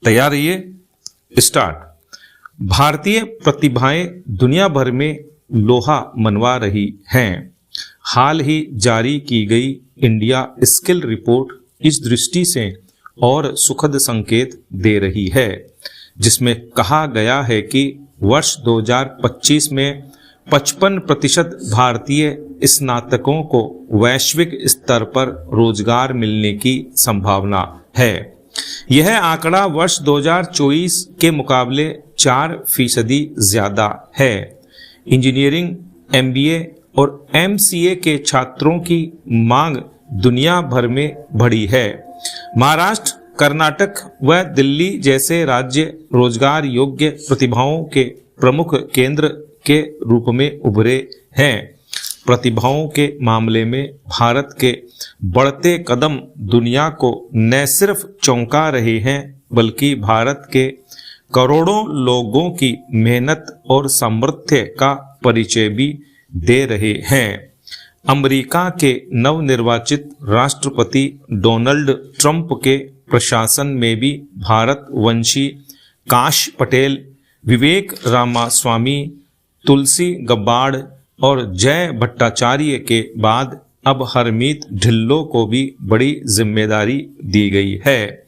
तैयार रहिए, स्टार्ट। भारतीय प्रतिभाएं दुनिया भर में लोहा मनवा रही हैं। हाल ही जारी की गई इंडिया स्किल रिपोर्ट इस दृष्टि से और सुखद संकेत दे रही है, जिसमें कहा गया है कि वर्ष 2025 में 55% भारतीय स्नातकों को वैश्विक स्तर पर रोजगार मिलने की संभावना है। यह आंकड़ा वर्ष 2024 के मुकाबले 4% ज्यादा है। इंजीनियरिंग, MBA और MCA के छात्रों की मांग दुनिया भर में बढ़ी है। महाराष्ट्र, कर्नाटक व दिल्ली जैसे राज्य रोजगार योग्य प्रतिभाओं के प्रमुख केंद्र के रूप में उभरे हैं। प्रतिभाओं के मामले में भारत के बढ़ते कदम दुनिया को न सिर्फ चौंका रहे हैं, बल्कि भारत के करोड़ों लोगों की मेहनत और सामर्थ्य का परिचय भी दे रहे हैं। अमेरिका के नवनिर्वाचित राष्ट्रपति डोनाल्ड ट्रंप के प्रशासन में भी भारतवंशी काश पटेल, विवेक रामास्वामी, तुलसी गब्बार्ड और जय भट्टाचार्य के बाद अब हरमीत ढिल्लों को भी बड़ी जिम्मेदारी दी गई है।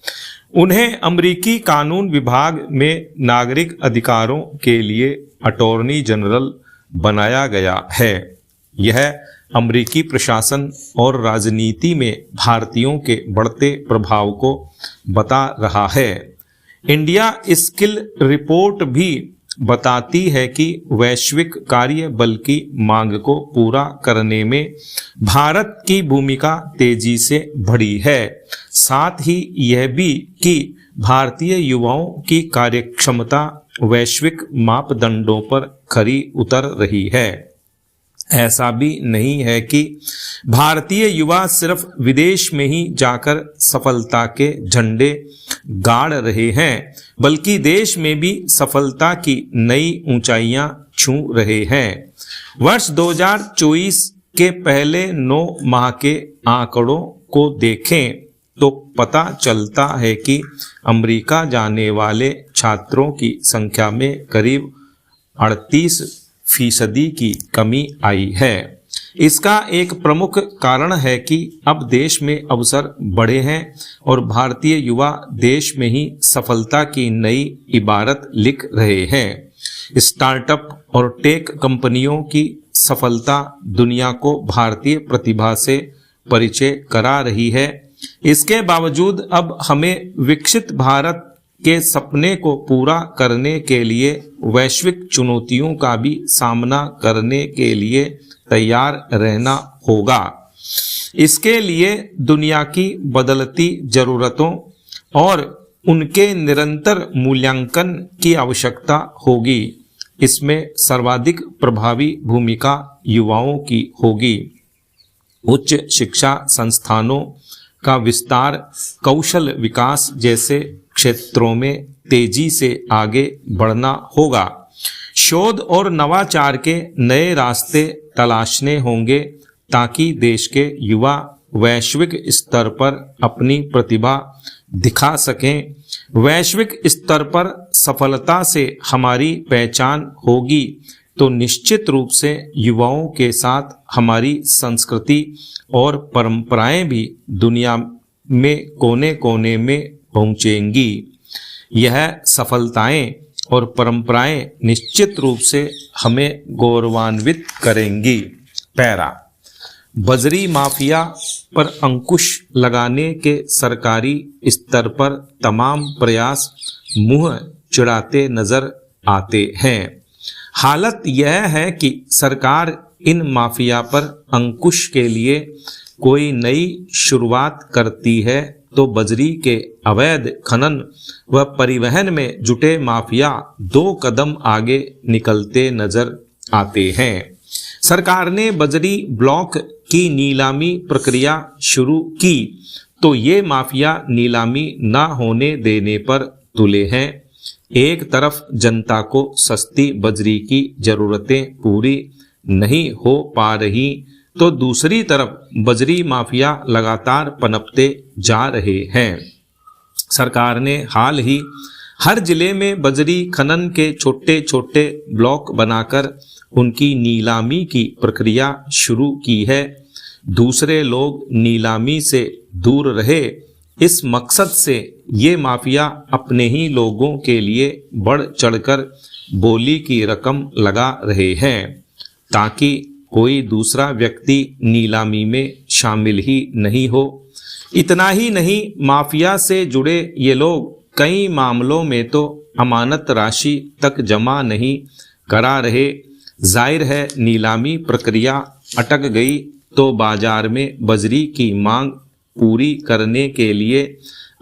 उन्हें अमेरिकी कानून विभाग में नागरिक अधिकारों के लिए अटॉर्नी जनरल बनाया गया है। यह अमेरिकी प्रशासन और राजनीति में भारतीयों के बढ़ते प्रभाव को बता रहा है। इंडिया स्किल रिपोर्ट भी बताती है कि वैश्विक कार्य बल की मांग को पूरा करने में भारत की भूमिका तेजी से बढ़ी है। साथ ही यह भी कि भारतीय युवाओं की कार्यक्षमता वैश्विक मापदंडों पर खरी उतर रही है। ऐसा भी नहीं है कि भारतीय युवा सिर्फ विदेश में ही जाकर सफलता के झंडे गाड़ रहे हैं, बल्कि देश में भी सफलता की नई ऊंचाइयां छू रहे हैं। वर्ष 2024 के पहले 9 माह के आंकड़ों को देखें तो पता चलता है कि अमेरिका जाने वाले छात्रों की संख्या में करीब 38% की कमी आई है। इसका एक प्रमुख कारण है कि अब देश में अवसर बढ़े हैं और भारतीय युवा देश में ही सफलता की नई इबारत लिख रहे हैं। स्टार्टअप और टेक कंपनियों की सफलता दुनिया को भारतीय प्रतिभा से परिचय करा रही है। इसके बावजूद अब हमें विकसित भारत के सपने को पूरा करने के लिए वैश्विक चुनौतियों का भी सामना करने के लिए तैयार रहना होगा। इसके लिए दुनिया की बदलती जरूरतों और उनके निरंतर मूल्यांकन की आवश्यकता होगी। इसमें सर्वाधिक प्रभावी भूमिका युवाओं की होगी। उच्च शिक्षा संस्थानों का विस्तार, कौशल विकास जैसे क्षेत्रों में तेजी से आगे बढ़ना होगा। शोध और नवाचार के नए रास्ते तलाशने होंगे ताकि देश के युवा वैश्विक स्तर पर अपनी प्रतिभा दिखा सकें। वैश्विक स्तर पर सफलता से हमारी पहचान होगी तो निश्चित रूप से युवाओं के साथ हमारी संस्कृति और परंपराएं भी दुनिया में कोने कोने में पहुंचेंगी। यह सफलताएं और परंपराएं निश्चित रूप से हमें गौरवान्वित करेंगी। पैरा, बजरी माफिया पर अंकुश लगाने के सरकारी स्तर पर तमाम प्रयास मुंह चिढ़ाते नजर आते हैं। हालत यह है कि सरकार इन माफिया पर अंकुश के लिए कोई नई शुरुआत करती है तो बजरी के अवैध खनन व परिवहन में जुटे माफिया 2 कदम आगे निकलते नजर आते हैं। सरकार ने बजरी ब्लॉक की नीलामी प्रक्रिया शुरू की तो ये माफिया नीलामी न होने देने पर तुले हैं। एक तरफ जनता को सस्ती बजरी की जरूरतें पूरी नहीं हो पा रही तो दूसरी तरफ बजरी माफिया लगातार पनपते जा रहे हैं। सरकार ने हाल ही हर जिले में बजरी खनन के छोटे छोटे ब्लॉक बनाकर उनकी नीलामी की प्रक्रिया शुरू की है। दूसरे लोग नीलामी से दूर रहे, इस मकसद से ये माफिया अपने ही लोगों के लिए बढ़ चढ़कर बोली की रकम लगा रहे हैं ताकि कोई दूसरा व्यक्ति नीलामी में शामिल ही नहीं हो। इतना ही नहीं, माफिया से जुड़े ये लोग कई मामलों में तो अमानत राशि तक जमा नहीं करा रहे। जाहिर है नीलामी प्रक्रिया अटक गई तो बाजार में बजरी की मांग पूरी करने के लिए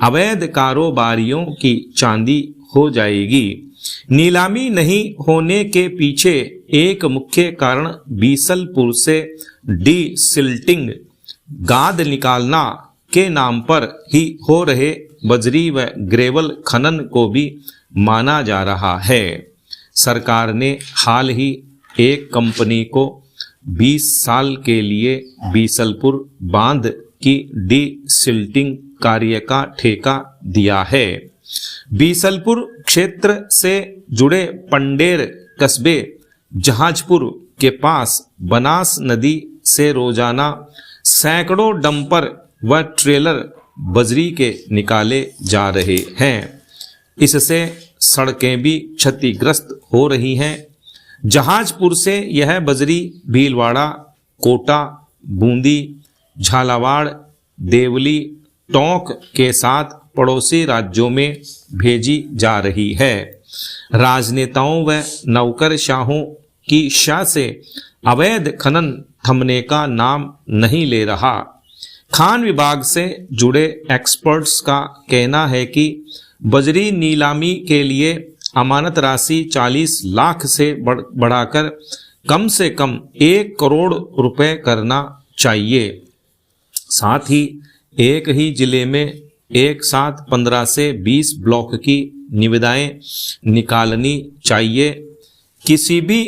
अवैध कारोबारियों की चांदी हो जाएगी। नीलामी नहीं होने के पीछे एक मुख्य कारण बीसलपुर से डीसिल्टिंग गाद निकालना के नाम पर ही हो रहे बजरी व ग्रेवल खनन को भी माना जा रहा है। सरकार ने हाल ही एक कंपनी को 20 साल के लिए बीसलपुर बांध की डीसिल्टिंग कार्य का ठेका दिया है। बीसलपुर क्षेत्र से जुड़े पंडेर कस्बे जहाजपुर के पास बनास नदी से रोजाना सैकड़ों डंपर व ट्रेलर बजरी के निकाले जा रहे हैं। इससे सड़कें भी क्षतिग्रस्त हो रही हैं। जहाजपुर से यह बजरी भीलवाड़ा, कोटा, बूंदी, झालावाड़, देवली, टोंक के साथ पड़ोसी राज्यों में भेजी जा रही है। राजनेताओं व नौकरशाहों की शाह से अवैध खनन थमने का नाम नहीं ले रहा। खान विभाग से जुड़े एक्सपर्ट्स का कहना है कि बजरी नीलामी के लिए अमानत राशि 40 लाख से बढ़ाकर कम से कम 1 करोड़ रुपए करना चाहिए। साथ ही एक ही जिले में एक साथ 15 से 20 ब्लॉक की निविदाएं निकालनी चाहिए। किसी भी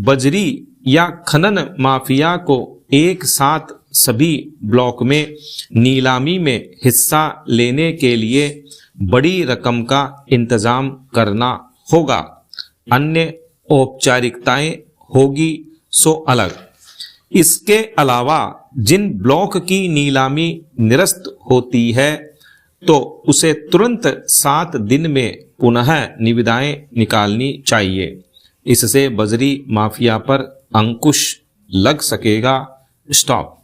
बजरी या खनन माफिया को एक साथ सभी ब्लॉक में नीलामी में हिस्सा लेने के लिए बड़ी रकम का इंतजाम करना होगा। अन्य औपचारिकताएं होगी सो अलग। इसके अलावा जिन ब्लॉक की नीलामी निरस्त होती है तो उसे तुरंत 7 दिन में पुनः निविदाएं निकालनी चाहिए। इससे बजरी माफिया पर अंकुश लग सकेगा। स्टॉप।